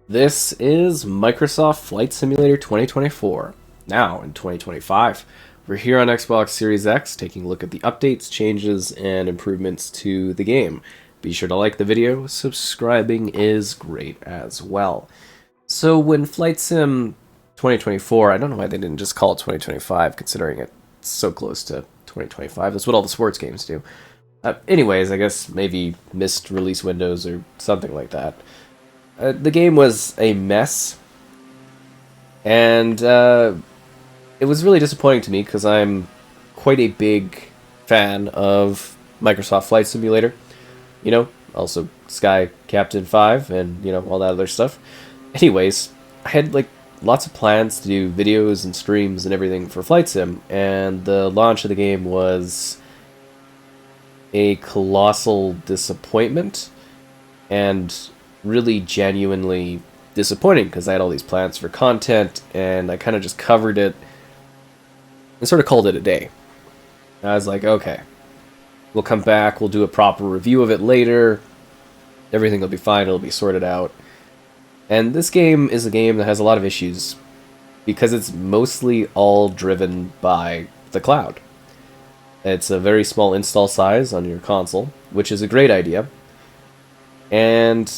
This is Microsoft Flight Simulator 2024. Now, in 2025, we're here on Xbox Series X taking a look at the updates, changes, and improvements to the game. Be sure to like the video, subscribing is great as well. So when Flight Sim 2024, I don't know why they didn't just call it 2025 considering it's so close to 2025. That's what all the sports games do. Anyways, I guess maybe missed release windows or something like that. The game was a mess, and it was really disappointing to me because I'm quite a big fan of Microsoft Flight Simulator. You know, also Sky Captain 5 and, you know, all that other stuff. Anyways, I had, like, lots of plans to do videos and streams and everything for Flight Sim, and the launch of the game was a colossal disappointment, and really genuinely disappointing because I had all these plans for content and I kind of just covered it and sort of called it a day. I was like, okay, we'll come back, we'll do a proper review of it later, everything will be fine, it'll be sorted out. And this game is a game that has a lot of issues because it's mostly all driven by the cloud. It's a very small install size on your console, which is a great idea. And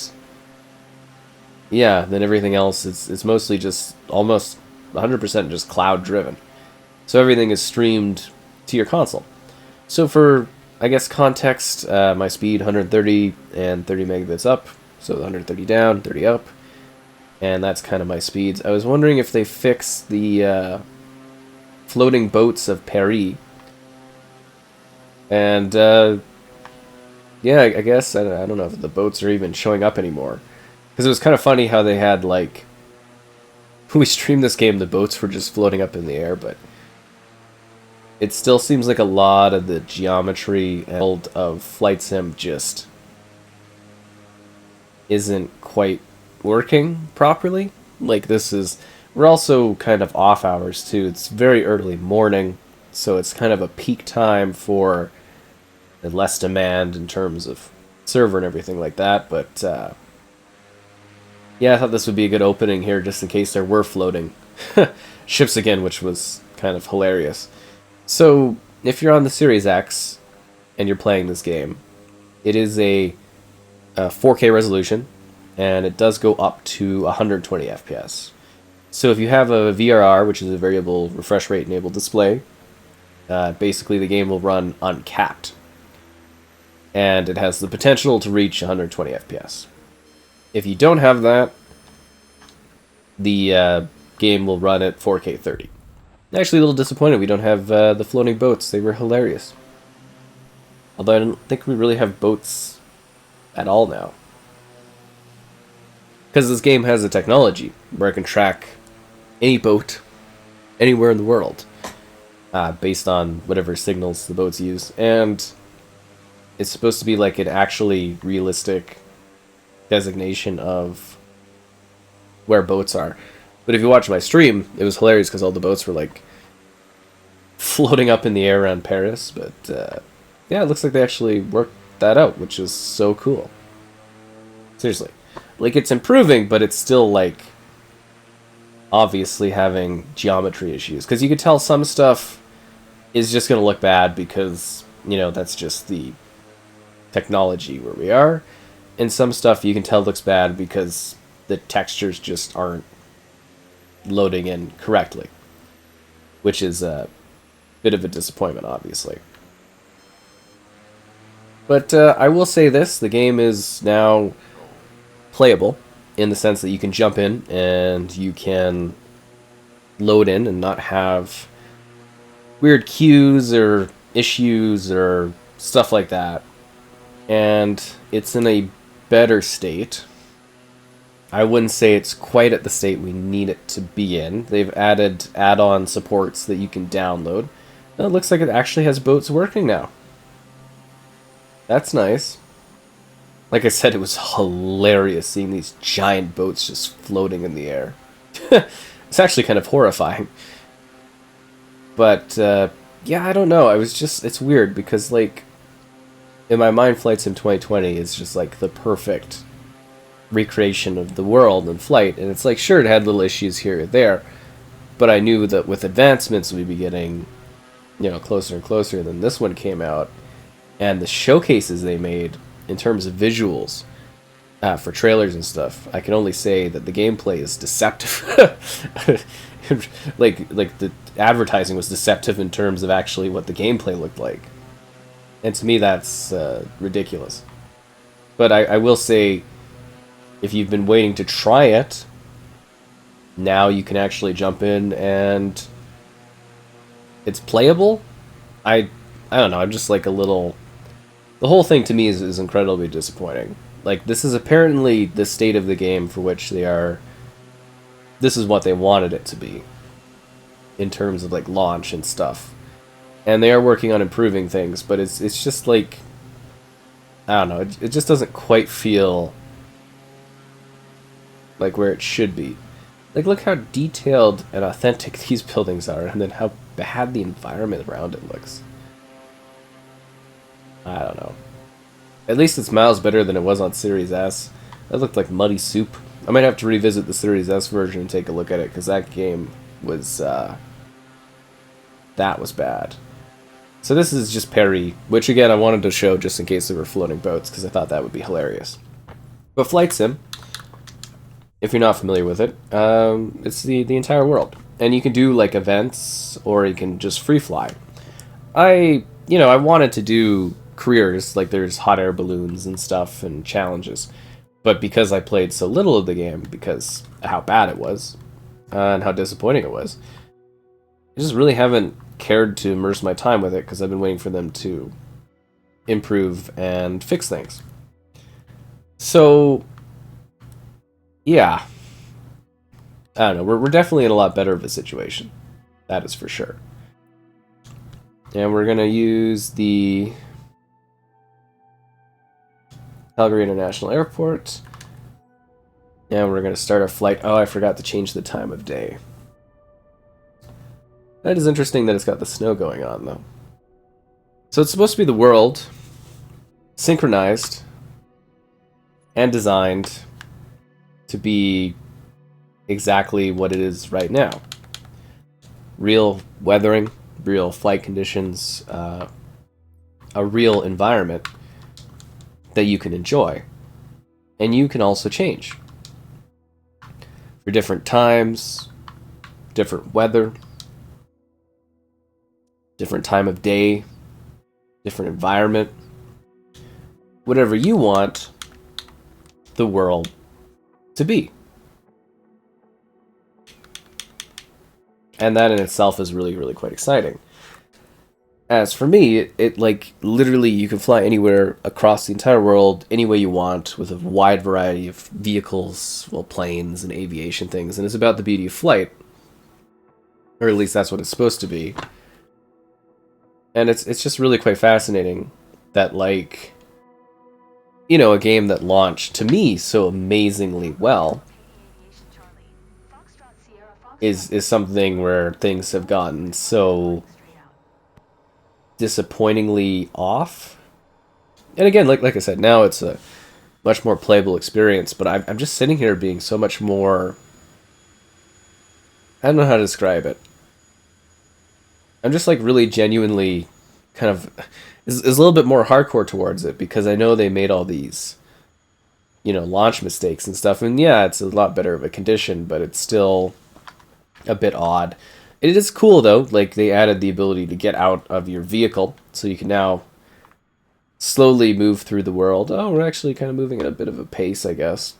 yeah, then everything else, it's mostly just almost 100% just cloud driven. So everything is streamed to your console. So for, I guess, context, my speed 130 and 30 megabits up, so 130 down, 30 up, and that's kind of my speeds. I was wondering if they fix the floating boats of Paris. And yeah, I guess, I don't know if the boats are even showing up anymore. Because it was kind of funny how they had, like, when we streamed this game, the boats were just floating up in the air, but it still seems like a lot of the geometry of Flight Sim just isn't quite working properly. Like, we're also kind of off hours, too. It's very early morning, so it's kind of a peak time for less demand in terms of server and everything like that, but yeah, I thought this would be a good opening here, just in case there were floating ships again, which was kind of hilarious. So, if you're on the Series X and you're playing this game, it is a 4K resolution, and it does go up to 120 FPS. So if you have a VRR, which is a variable refresh rate enabled display, basically the game will run uncapped. And it has the potential to reach 120 FPS. If you don't have that, the game will run at 4K 30. Actually, a little disappointed we don't have the floating boats. They were hilarious. Although I don't think we really have boats at all now. Because this game has a technology where I can track any boat anywhere in the world based on whatever signals the boats use. And it's supposed to be like an actually realistic designation of where boats are. But if you watch my stream, it was hilarious because all the boats were like floating up in the air around Paris. But yeah, it looks like they actually worked that out, which is so cool. Seriously. Like, it's improving, but it's still like obviously having geometry issues. Because you could tell some stuff is just going to look bad because, you know, that's just the technology where we are. And some stuff you can tell looks bad because the textures just aren't loading in correctly, which is a bit of a disappointment, obviously. But I will say this, the game is now playable in the sense that you can jump in and you can load in and not have weird queues or issues or stuff like that. And it's in a better state. I wouldn't say it's quite at the state we need it to be in. They've added add-on supports that you can download. And it looks like it actually has boats working now. That's nice. Like I said, it was hilarious seeing these giant boats just floating in the air. It's actually kind of horrifying. But, yeah, I don't know. It's weird because, like, in my mind, Flight Sim 2020 is just like the perfect recreation of the world in flight. And it's like, sure, it had little issues here or there, but I knew that with advancements we'd be getting, closer and closer. And then this one came out, and the showcases they made in terms of visuals for trailers and stuff, I can only say that the gameplay is deceptive. like the advertising was deceptive in terms of actually what the gameplay looked like, and to me that's ridiculous. But I will say, if you've been waiting to try it, now you can actually jump in and it's playable. I don't know. I'm just like a little. The whole thing to me is incredibly disappointing. Like, this is apparently the state of the game for which they are. This is what they wanted it to be, in terms of like launch and stuff, and they are working on improving things. But it's just like, I don't know. It just doesn't quite feel like where it should be. Like, look how detailed and authentic these buildings are, and then how bad the environment around it looks. I don't know. At least it's miles better than it was on Series S. That looked like muddy soup. I might have to revisit the Series S version and take a look at it, because that game was, that was bad. So this is just Perry, which again I wanted to show just in case there were floating boats, because I thought that would be hilarious. But Flight Sim, if you're not familiar with it, it's the entire world. And you can do like events, or you can just free fly. I wanted to do careers, like there's hot air balloons and stuff and challenges. But because I played so little of the game, because of how bad it was, and how disappointing it was, I just really haven't cared to immerse my time with it, because I've been waiting for them to improve and fix things. So, yeah. I don't know, we're definitely in a lot better of a situation. That is for sure. And we're going to use the Calgary International Airport. And we're going to start our flight. Oh, I forgot to change the time of day. That is interesting that it's got the snow going on, though. So it's supposed to be the world synchronized and designed to be exactly what it is right now. Real weathering, real flight conditions, a real environment that you can enjoy. And you can also change for different times, different weather, different time of day, different environment. Whatever you want the world to be. And that in itself is really, really quite exciting. As for me, it like, literally you can fly anywhere across the entire world, any way you want, with a wide variety of vehicles, well, planes and aviation things, and it's about the beauty of flight. Or at least that's what it's supposed to be. And it's just really quite fascinating that, like, a game that launched, to me, so amazingly well, is something where things have gotten so disappointingly off. And again, like I said, now it's a much more playable experience, but I'm just sitting here being so much more, I don't know how to describe it. I'm just like really genuinely kind of is a little bit more hardcore towards it, because I know they made all these, launch mistakes and stuff, and yeah, it's a lot better of a condition, but it's still a bit odd. It is cool though, like they added the ability to get out of your vehicle, so you can now slowly move through the world. Oh, we're actually kind of moving at a bit of a pace, I guess.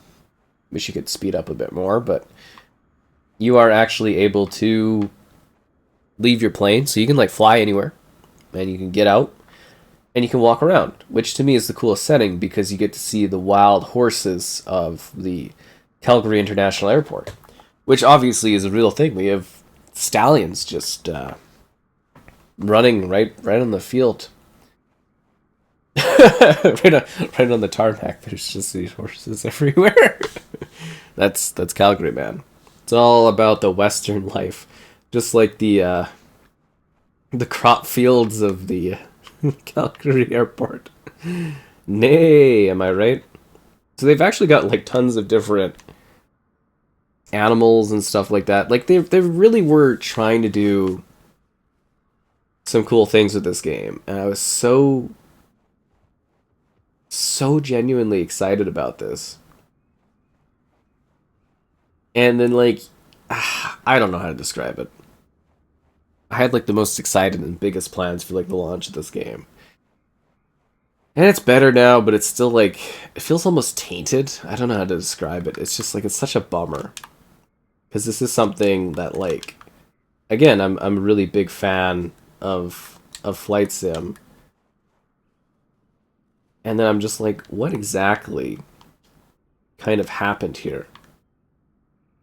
Wish you could speed up a bit more, but you are actually able to leave your plane, so you can like fly anywhere, and you can get out, and you can walk around, which to me is the coolest setting, because you get to see the wild horses of the Calgary International Airport, which obviously is a real thing. We have stallions just running right on the field. right on the tarmac. There's just these horses everywhere. That's Calgary, man. It's all about the Western life, just like the crop fields of the Calgary airport. Nay, am I right? So they've actually got like tons of different animals and stuff like that. Like they really were trying to do some cool things with this game, and I was so genuinely excited about this. And then like I don't know how to describe it. I had like the most excited and biggest plans for like the launch of this game. And it's better now, but it's still like it feels almost tainted. I don't know how to describe it. It's just like it's such a bummer. Because this is something that like again, I'm a really big fan of flight sim. And then I'm just like, what exactly kind of happened here?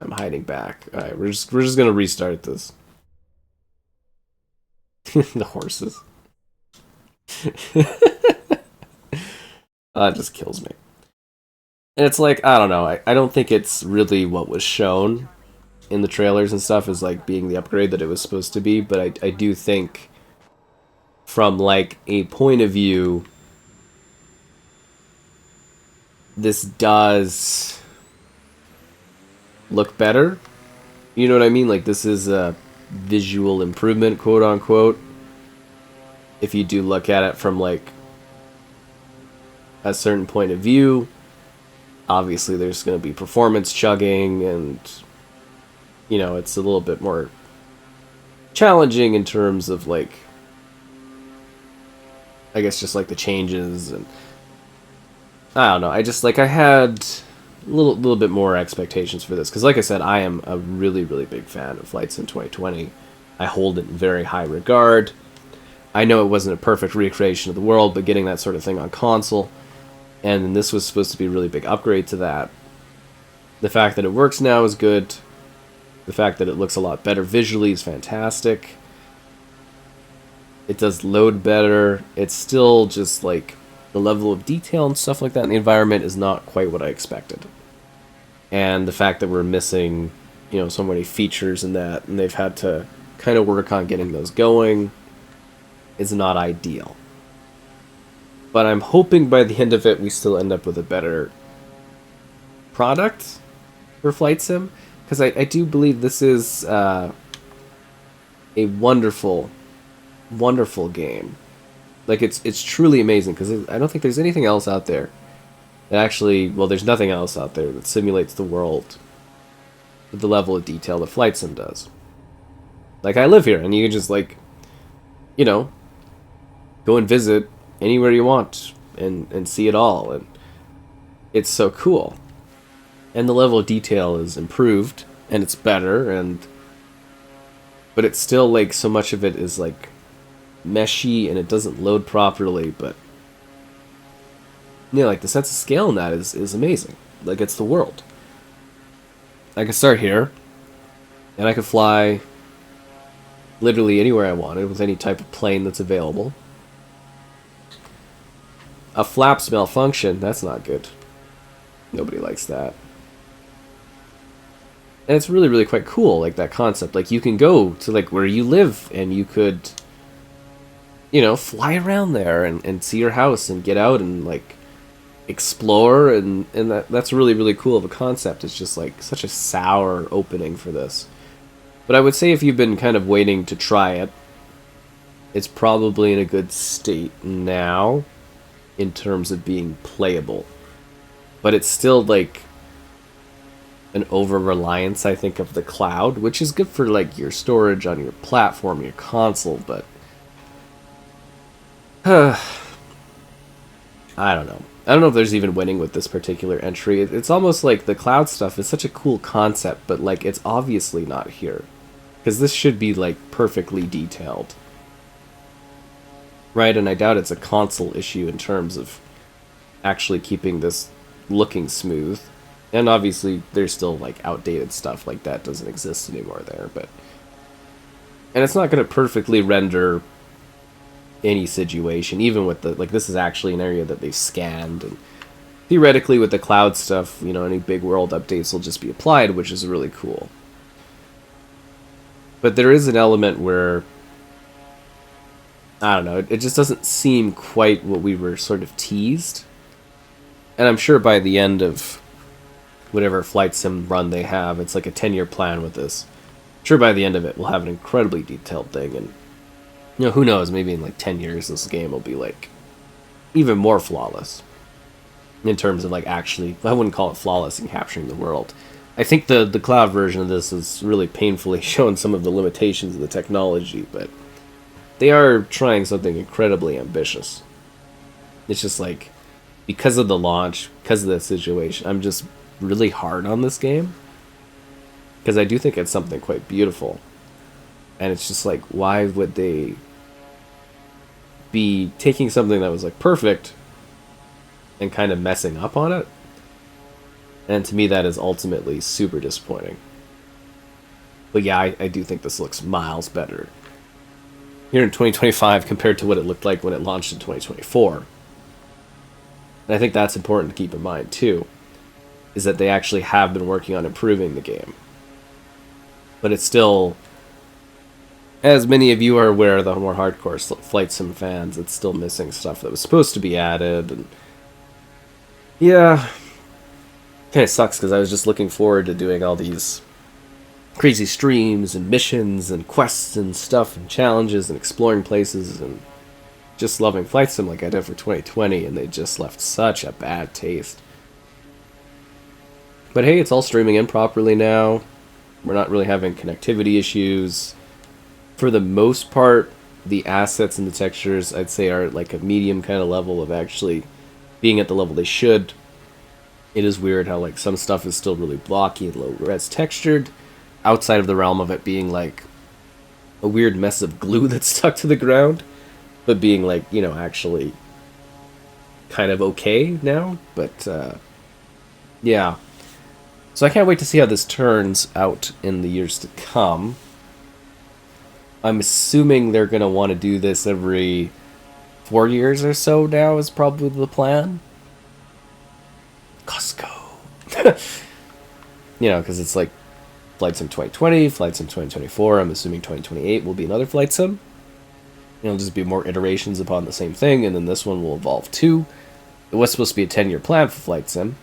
I'm hiding back. Alright, we're just gonna restart this. The horses. It just kills me. And it's like, I don't know, I don't think it's really what was shown in the trailers and stuff as like being the upgrade that it was supposed to be, but I do think from like a point of view, this does look better. You know what I mean? Like this is a visual improvement, quote unquote. If you do look at it from like a certain point of view, obviously there's going to be performance chugging, and you know, it's a little bit more challenging in terms of like, I guess just like the changes, and I don't know. I just like I had a little bit more expectations for this because, like I said, I am a really big fan of Flight Sim 2020. I hold it in very high regard. I know it wasn't a perfect recreation of the world, but getting that sort of thing on console, and this was supposed to be a really big upgrade to that. The fact that it works now is good. The fact that it looks a lot better visually is fantastic. It does load better. It's still just like the level of detail and stuff like that in the environment is not quite what I expected. And the fact that we're missing, you know, so many features in that, and they've had to kind of work on getting those going, is not ideal. But I'm hoping by the end of it we still end up with a better product for Flight Sim, because I do believe this is a wonderful game. Like it's truly amazing, because I don't think there's anything else out there that actually, well, there's nothing else out there that simulates the world with the level of detail that Flight Sim does. Like I live here, and you can just like, you know, go and visit anywhere you want and see it all, and it's so cool. And the level of detail is improved, and it's better, and but it's still like so much of it is like meshy and it doesn't load properly, but yeah, like the sense of scale in that is amazing. Like it's the world. I could start here, and I could fly literally anywhere I wanted with any type of plane that's available. A flaps malfunction, that's not good. Nobody likes that. And it's really quite cool, like that concept. Like you can go to like where you live, and you could, you know, fly around there and see your house and get out and like explore, and that's really cool of a concept. It's just like such a sour opening for this. But I would say if you've been kind of waiting to try it, it's probably in a good state now in terms of being playable. But it's still like an over-reliance, I think, of the cloud, which is good for like your storage on your platform, your console, but I don't know. I don't know if there's even winning with this particular entry. It's almost like the cloud stuff is such a cool concept, but like it's obviously not here. Because this should be like perfectly detailed. Right, and I doubt it's a console issue in terms of actually keeping this looking smooth. And obviously there's still like outdated stuff like that doesn't exist anymore there, but and it's not going to perfectly render any situation, even with the like this is actually an area that they've scanned, and theoretically with the cloud stuff, you know, any big world updates will just be applied, which is really cool. But there is an element where I don't know, it just doesn't seem quite what we were sort of teased. And I'm sure by the end of whatever flight sim run they have, it's like a 10-year plan with this. I'm sure by the end of it, we'll have an incredibly detailed thing. And, who knows, maybe in like 10 years, this game will be like even more flawless. In terms of like actually, I wouldn't call it flawless in capturing the world. I think the cloud version of this is really painfully showing some of the limitations of the technology, but they are trying something incredibly ambitious. It's just like, because of the launch, because of the situation, I'm just really hard on this game. Because I do think it's something quite beautiful. And it's just like, why would they be taking something that was like perfect and kind of messing up on it? And to me, that is ultimately super disappointing. But yeah, I do think this looks miles better here in 2025 compared to what it looked like when it launched in 2024. And I think that's important to keep in mind too, is that they actually have been working on improving the game. But it's still, as many of you are aware, the more hardcore flight sim fans, it's still missing stuff that was supposed to be added. And yeah, kind of sucks because I was just looking forward to doing all these crazy streams and missions and quests and stuff and challenges and exploring places and just loving flight sim like I did for 2020, and they just left such a bad taste. But hey, it's all streaming in properly now. We're not really having connectivity issues. For the most part, the assets and the textures, I'd say, are at like a medium kind of level of actually being at the level they should. It is weird how like some stuff is still really blocky and low res textured, outside of the realm of it being like a weird mess of glue that's stuck to the ground, but being like, actually kind of okay now. But yeah. So I can't wait to see how this turns out in the years to come. I'm assuming they're going to want to do this every 4 years or so now is probably the plan. Costco. Because it's like Flight Sim 2020, Flight Sim 2024. I'm assuming 2028 will be another Flight Sim. It'll just be more iterations upon the same thing, and then this one will evolve too. It was supposed to be a 10-year plan for Flight Sim,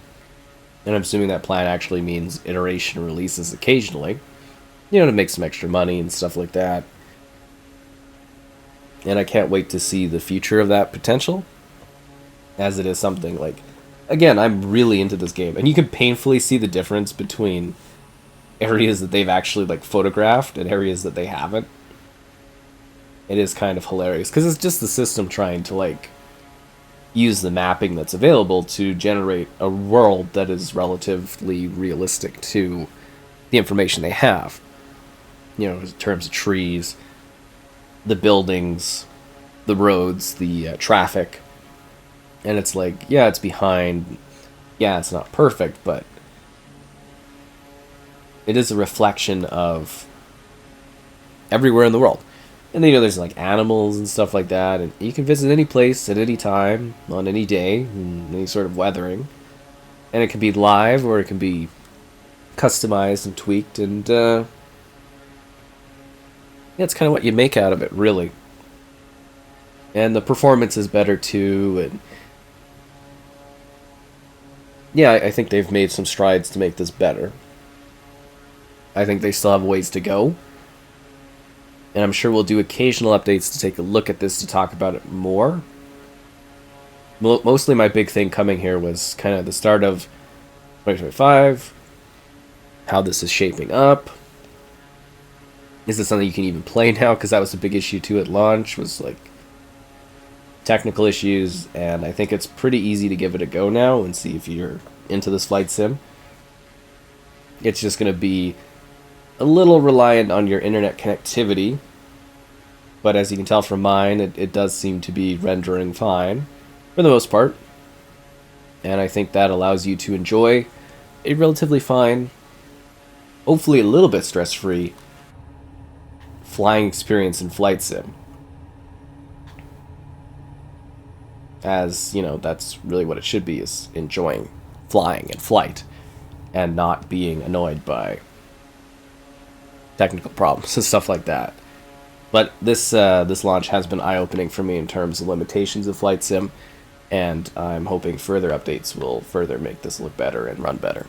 and I'm assuming that plan actually means iteration releases occasionally, to make some extra money and stuff like that. And I can't wait to see the future of that potential, as it is something like, again, I'm really into this game, and you can painfully see the difference between areas that they've actually like photographed and areas that they haven't. It is kind of hilarious because it's just the system trying to like use the mapping that's available to generate a world that is relatively realistic to the information they have. In terms of trees, the buildings, the roads, the traffic. And it's like, yeah, it's behind. Yeah, it's not perfect, but it is a reflection of everywhere in the world. And then, there's like animals and stuff like that, and you can visit any place at any time, on any day, in any sort of weathering. And it can be live, or it can be customized and tweaked, and yeah, it's kind of what you make out of it, really. And the performance is better too, and yeah, I think they've made some strides to make this better. I think they still have ways to go. And I'm sure we'll do occasional updates to take a look at this to talk about it more. Mostly my big thing coming here was kind of the start of 2025, how this is shaping up. Is this something you can even play now? Because that was a big issue too at launch, was like technical issues, and I think it's pretty easy to give it a go now and see if you're into this flight sim. It's just going to be a little reliant on your internet connectivity, but as you can tell from mine, it does seem to be rendering fine for the most part, and I think that allows you to enjoy a relatively fine, hopefully a little bit stress-free flying experience in flight sim. As, that's really what it should be, is enjoying flying and flight and not being annoyed by technical problems and stuff like that. But this launch has been eye-opening for me in terms of limitations of flight sim. and I'm hoping further updates will further make this look better and run better.